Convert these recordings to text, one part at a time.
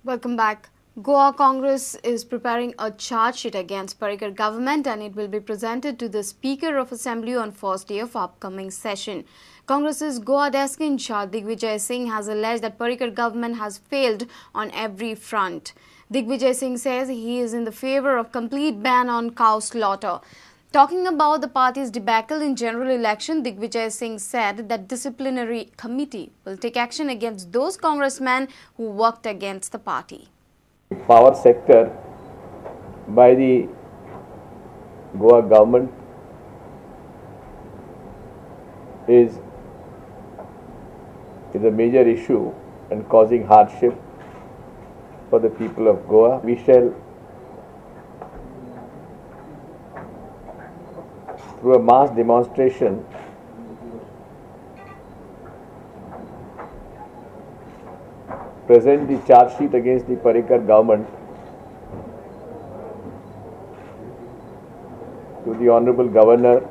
Welcome back. Goa Congress is preparing a charge sheet against Parrikar Government and it will be presented to the Speaker of Assembly on first day of upcoming session. Congress's Goa desk in charge Digvijay Singh has alleged that Parrikar Government has failed on every front. Digvijay Singh says he is in the favor of complete ban on cow slaughter. Talking about the party's debacle in general election, Digvijay Singh said that disciplinary committee will take action against those congressmen who worked against the party. Power sector by the Goa government is a major issue and causing hardship for the people of Goa. We shall, through a mass demonstration, present the charge sheet against the Parrikar government to the Honorable Governor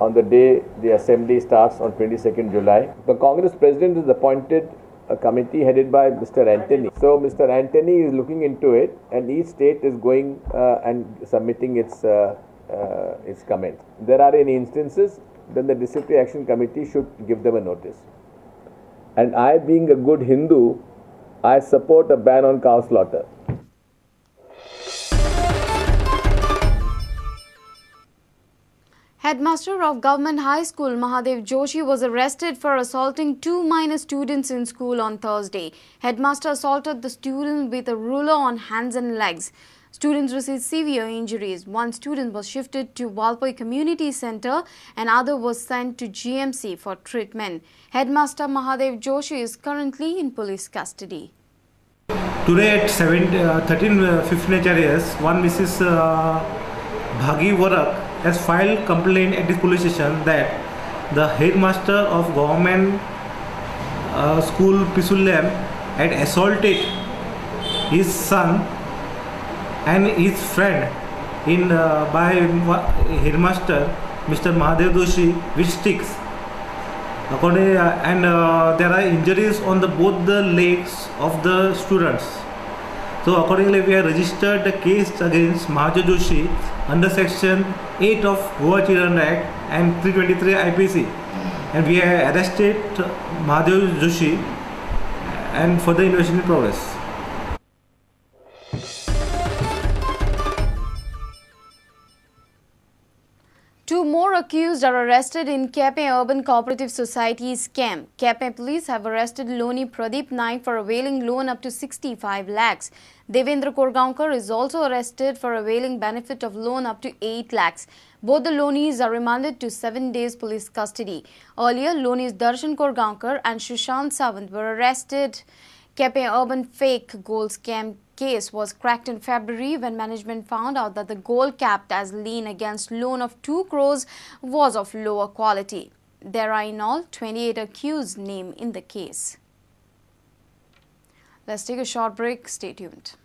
on the day the assembly starts on 22nd July. The Congress President has appointed a committee headed by Mr. Anthony. So Mr. Anthony is looking into it and each state is going and submitting its comment. There are any instances, then the Disciplinary Action Committee should give them a notice. And I, being a good Hindu, I support a ban on cow slaughter. Headmaster of Government High School Mahadev Joshi was arrested for assaulting two minor students in school on Thursday. Headmaster assaulted the student with a ruler on hands and legs. Students received severe injuries. One student was shifted to Valpoi Community Center and other was sent to GMC for treatment. Headmaster Mahadev Joshi is currently in police custody. Today at 13:15 HRS, one Mrs. Bhagi Warak has filed complaint at this police station that the headmaster of government school Pisulam had assaulted his son and his friend by headmaster Mr. Mahadev Joshi with sticks. There are injuries on both the legs of the students. So accordingly, we have registered the case against Mahadev Joshi under section 8 of Goa Children Act and 323 IPC, and we have arrested Mahadev Joshi and further investigation in progress. Two more accused are arrested in Kepe Urban Cooperative Society scam. Kepe police have arrested Loni Pradeep Naik for availing loan up to 65 lakhs. Devendra Korgaonkar is also arrested for availing benefit of loan up to 8 lakhs. Both the loanees are remanded to 7 days police custody. Earlier, loanees Darshan Korgaonkar and Sushant Sawant were arrested. Kepe Urban fake gold scam case was cracked in February when management found out that the gold capped as lien against loan of 2 crores was of lower quality. There are in all 28 accused named in the case. Let's take a short break. Stay tuned.